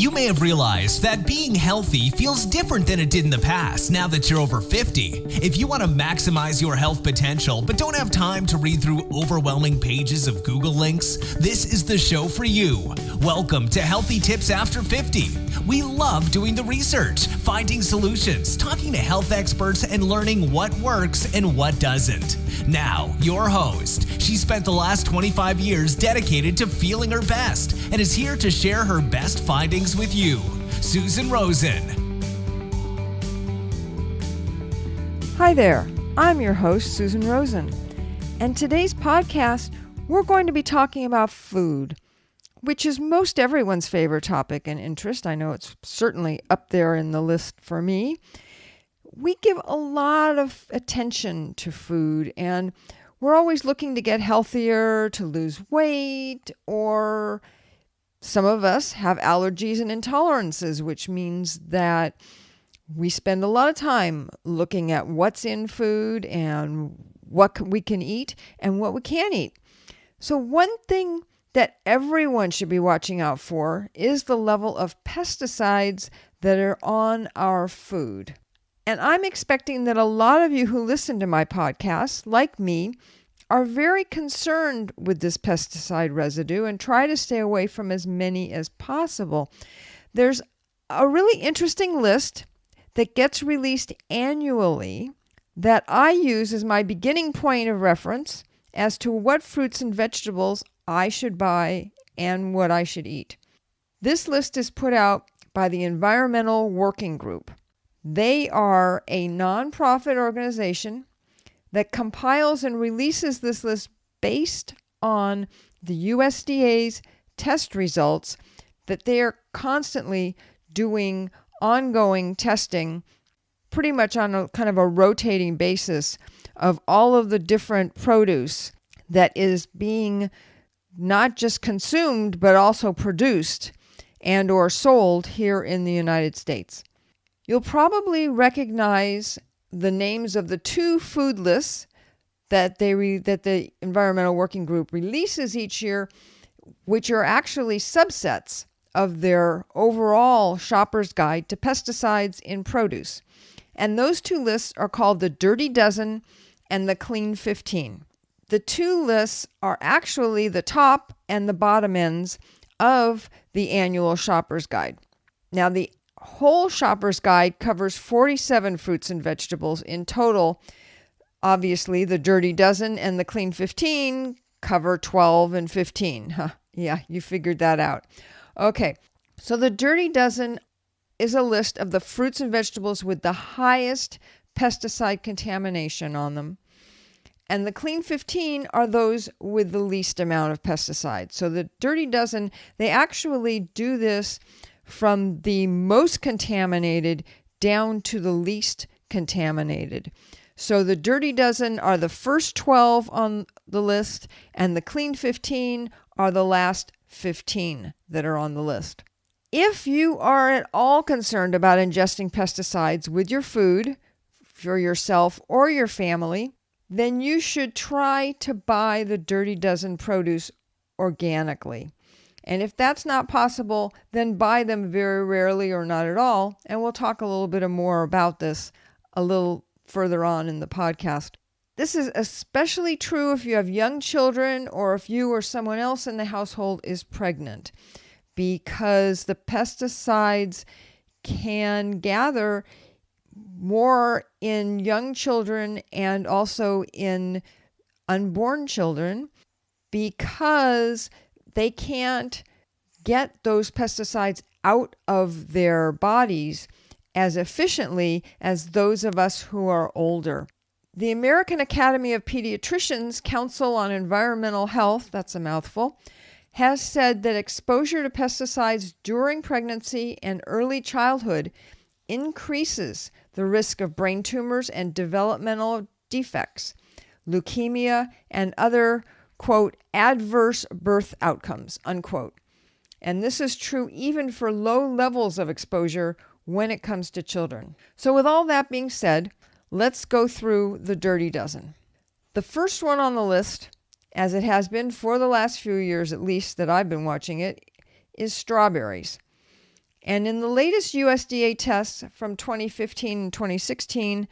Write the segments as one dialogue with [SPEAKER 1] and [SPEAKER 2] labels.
[SPEAKER 1] You may have realized that being healthy feels different than it did in the past now that you're over 50. If you want to maximize your health potential but don't have time to read through overwhelming pages of Google links, this is the show for you. Welcome to Healthy Tips After 50. We love doing the research, finding solutions, talking to health experts, and learning what works and what doesn't. Now, your host. She spent the last 25 years dedicated to feeling her best and is here to share her best findings with you, Susan Rosen.
[SPEAKER 2] Hi there, I'm your host, Susan Rosen, and today's podcast, we're going to be talking about food, which is most everyone's favorite topic and interest. I know it's certainly up there in the list for me. We give a lot of attention to food, and we're always looking to get healthier, to lose weight, or some of us have allergies and intolerances, which means that we spend a lot of time looking at what's in food and what we can eat and what we can't eat. So one thing that everyone should be watching out for is the level of pesticides that are on our food. And I'm expecting that a lot of you who listen to my podcast, like me, are very concerned with this pesticide residue and try to stay away from as many as possible. There's a really interesting list that gets released annually that I use as my beginning point of reference as to what fruits and vegetables I should buy and what I should eat. This list is put out by the Environmental Working Group. They are a nonprofit organization that compiles and releases this list based on the USDA's test results that they are constantly doing ongoing testing pretty much on a kind of a rotating basis of all of the different produce that is being not just consumed but also produced and or sold here in the United States. You'll probably recognize the names of the two food lists that the Environmental Working Group releases each year, which are actually subsets of their overall shopper's guide to pesticides in produce. And those two lists are called the Dirty Dozen and the Clean 15. The two lists are actually the top and the bottom ends of the annual shopper's guide. Now, the whole shopper's guide covers 47 fruits and vegetables in total. Obviously, the Dirty Dozen and the Clean 15 cover 12 and 15. Yeah, you figured that out. Okay, so the Dirty Dozen is a list of the fruits and vegetables with the highest pesticide contamination on them. And the Clean 15 are those with the least amount of pesticides. So the Dirty Dozen, they actually do this from the most contaminated down to the least contaminated. So the Dirty Dozen are the first 12 on the list, and the Clean 15 are the last 15 that are on the list. If you are at all concerned about ingesting pesticides with your food, for yourself or your family, then you should try to buy the Dirty Dozen produce organically. And if that's not possible, then buy them very rarely or not at all. And we'll talk a little bit more about this a little further on in the podcast. This is especially true if you have young children or if you or someone else in the household is pregnant, because the pesticides can gather more in young children and also in unborn children because they can't get those pesticides out of their bodies as efficiently as those of us who are older. The American Academy of Pediatricians Council on Environmental Health, that's a mouthful, has said that exposure to pesticides during pregnancy and early childhood increases the risk of brain tumors and developmental defects, leukemia, and other, quote, adverse birth outcomes, unquote. And this is true even for low levels of exposure when it comes to children. So with all that being said, let's go through the Dirty Dozen. The first one on the list, as it has been for the last few years at least that I've been watching it, is strawberries. And in the latest USDA tests from 2015 and 2016,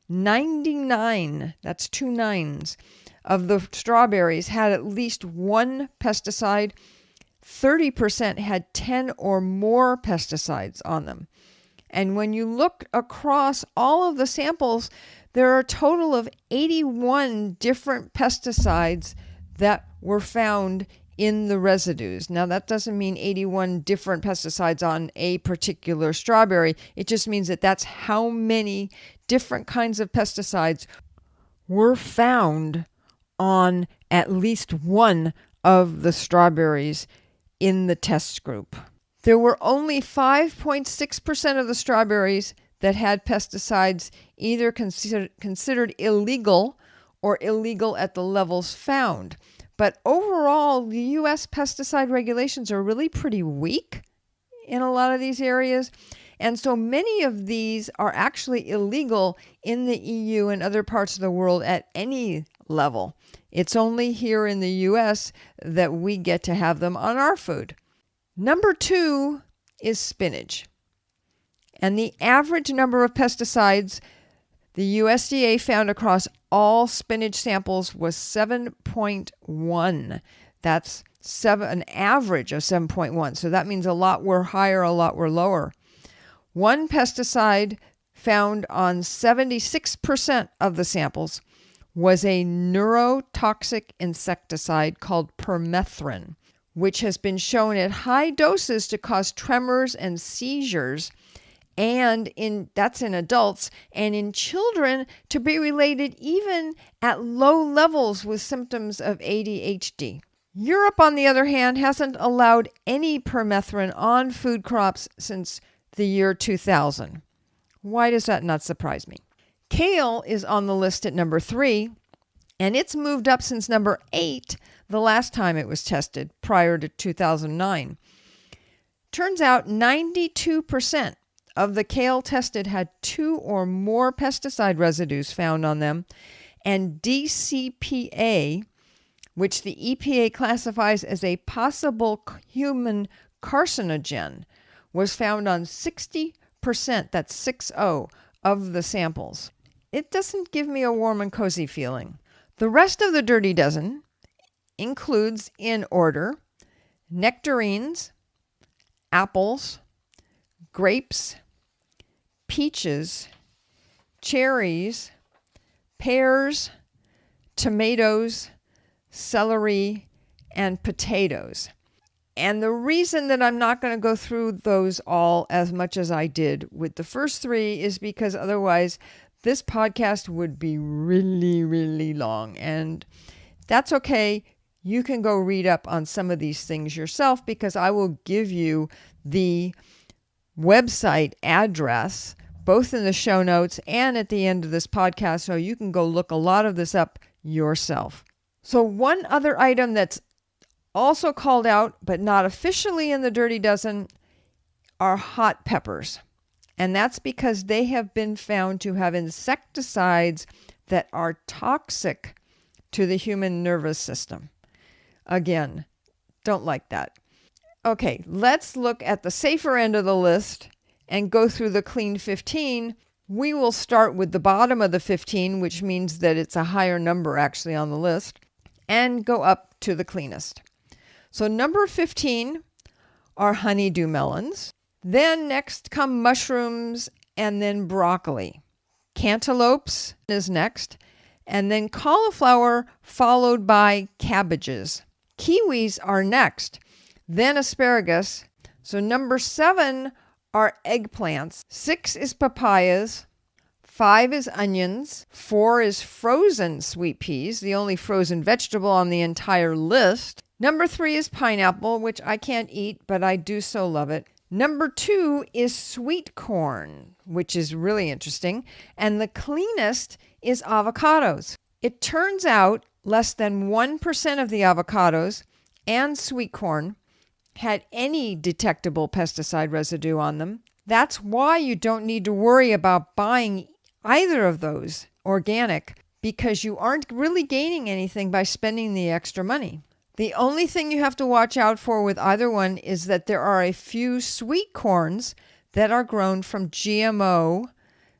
[SPEAKER 2] 99, that's 2 nines, of the strawberries had at least one pesticide. 30% had 10 or more pesticides on them. And when you look across all of the samples, there are a total of 81 different pesticides that were found in the residues. Now, that doesn't mean 81 different pesticides on a particular strawberry. It just means that that's how many different kinds of pesticides were found on at least one of the strawberries in the test group. There were only 5.6% of the strawberries that had pesticides either considered illegal or illegal at the levels found. But overall, the U.S. pesticide regulations are really pretty weak in a lot of these areas. And so many of these are actually illegal in the EU and other parts of the world at any level. It's only here in the U.S. that we get to have them on our food. Number 2 is spinach. And the average number of pesticides the USDA found across all spinach samples was 7.1. That's an average of 7.1. So that means a lot were higher, a lot were lower. One pesticide found on 76% of the samples was a neurotoxic insecticide called permethrin, which has been shown at high doses to cause tremors and seizures, and that's in adults, and in children to be related even at low levels with symptoms of ADHD. Europe, on the other hand, hasn't allowed any permethrin on food crops since the year 2000. Why does that not surprise me? Kale is on the list at number 3, and it's moved up since number 8 the last time it was tested prior to 2009. Turns out 92% of the kale tested had 2 or more pesticide residues found on them, and DCPA, which the EPA classifies as a possible human carcinogen, was found on 60%, that's 60, of the samples. It doesn't give me a warm and cozy feeling. The rest of the dirty dozen includes, in order, nectarines, apples, grapes, peaches, cherries, pears, tomatoes, celery, and potatoes. And the reason that I'm not going to go through those all as much as I did with the first 3 is because otherwise this podcast would be really, really long. And that's okay. You can go read up on some of these things yourself because I will give you the website address both in the show notes and at the end of this podcast, so you can go look a lot of this up yourself. So one other item that's also called out but not officially in the dirty dozen are hot peppers. And that's because they have been found to have insecticides that are toxic to the human nervous system. Again, don't like that. Okay, let's look at the safer end of the list and go through the clean 15. We will start with the bottom of the 15, which means that it's a higher number actually on the list, and go up to the cleanest. So number 15 are honeydew melons. Then next come mushrooms and then broccoli. Cantaloupes is next, and then cauliflower followed by cabbages. Kiwis are next, then asparagus. So number 7 are eggplants. 6 is papayas. 5 is onions. 4 is frozen sweet peas, the only frozen vegetable on the entire list. Number 3 is pineapple, which I can't eat, but I do so love it. Number 2 is sweet corn, which is really interesting. And the cleanest is avocados. It turns out less than 1% of the avocados and sweet corn had any detectable pesticide residue on them. That's why you don't need to worry about buying either of those organic, because you aren't really gaining anything by spending the extra money. The only thing you have to watch out for with either one is that there are a few sweet corns that are grown from GMO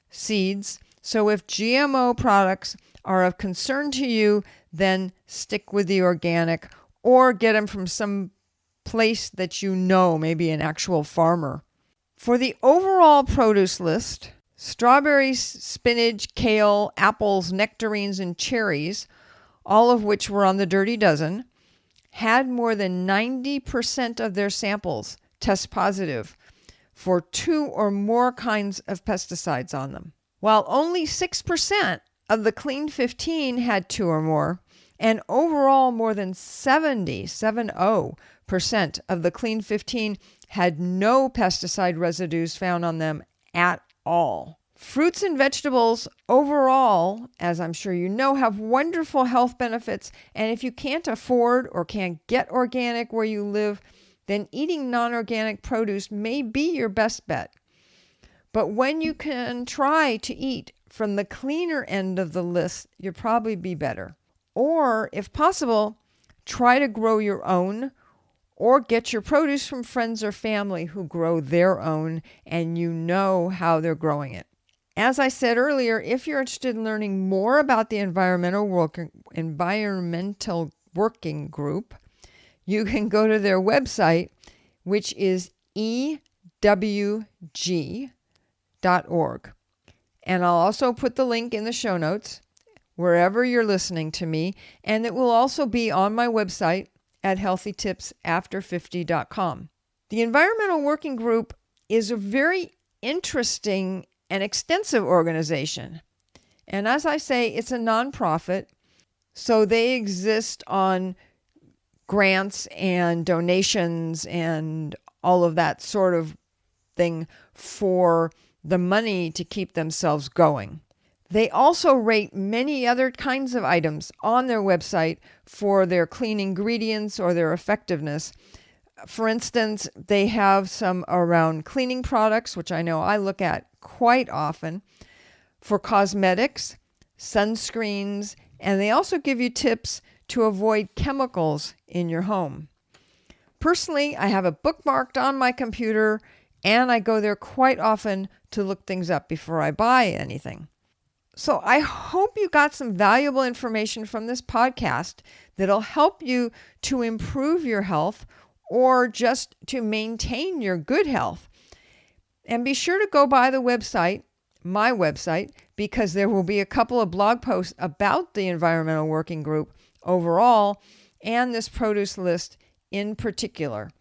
[SPEAKER 2] seeds. So if GMO products are of concern to you, then stick with the organic or get them from some place that you know, maybe an actual farmer. For the overall produce list, strawberries, spinach, kale, apples, nectarines, and cherries, all of which were on the Dirty Dozen, had more than 90% of their samples test positive for 2 or more kinds of pesticides on them, while only 6% of the Clean 15 had 2 or more, and overall more than 70% of the Clean 15 had no pesticide residues found on them at all. Fruits and vegetables overall, as I'm sure you know, have wonderful health benefits, and if you can't afford or can't get organic where you live, then eating non-organic produce may be your best bet. But when you can try to eat from the cleaner end of the list, you'll probably be better. Or, if possible, try to grow your own or get your produce from friends or family who grow their own and you know how they're growing it. As I said earlier, if you're interested in learning more about the environmental working group, you can go to their website, which is ewg.org. And I'll also put the link in the show notes, wherever you're listening to me, and it will also be on my website at healthytipsafter50.com. The Environmental Working Group is a very interesting and extensive organization. And as I say, it's a nonprofit, so they exist on grants and donations and all of that sort of thing for the money to keep themselves going. They also rate many other kinds of items on their website for their clean ingredients or their effectiveness. For instance, they have some around cleaning products, which I know I look at quite often, for cosmetics, sunscreens, and they also give you tips to avoid chemicals in your home. Personally, I have it bookmarked on my computer, and I go there quite often to look things up before I buy anything. So I hope you got some valuable information from this podcast that'll help you to improve your health or just to maintain your good health. And be sure to go by the website, my website, because there will be a couple of blog posts about the Environmental Working Group overall and this produce list in particular.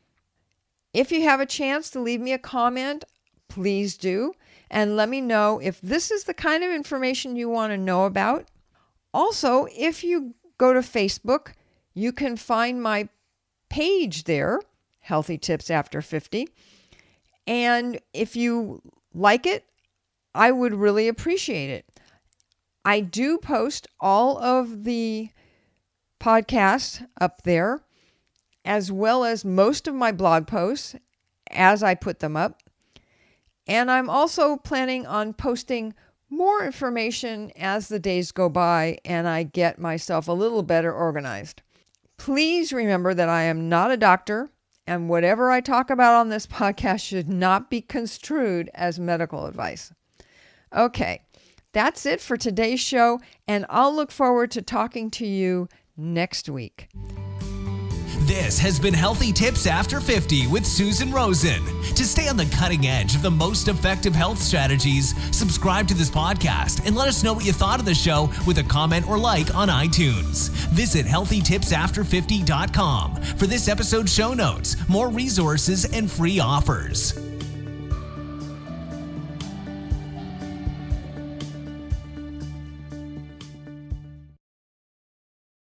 [SPEAKER 2] If you have a chance to leave me a comment, please do, and let me know if this is the kind of information you want to know about. Also, if you go to Facebook, you can find my page there, Healthy Tips After 50. And if you like it, I would really appreciate it. I do post all of the podcasts up there, as well as most of my blog posts as I put them up. And I'm also planning on posting more information as the days go by and I get myself a little better organized. Please remember that I am not a doctor, and whatever I talk about on this podcast should not be construed as medical advice. Okay, that's it for today's show, and I'll look forward to talking to you next week.
[SPEAKER 1] This has been Healthy Tips After 50 with Susan Rosen. To stay on the cutting edge of the most effective health strategies, subscribe to this podcast and let us know what you thought of the show with a comment or like on iTunes. Visit healthytipsafter50.com for this episode's show notes, more resources, and free offers.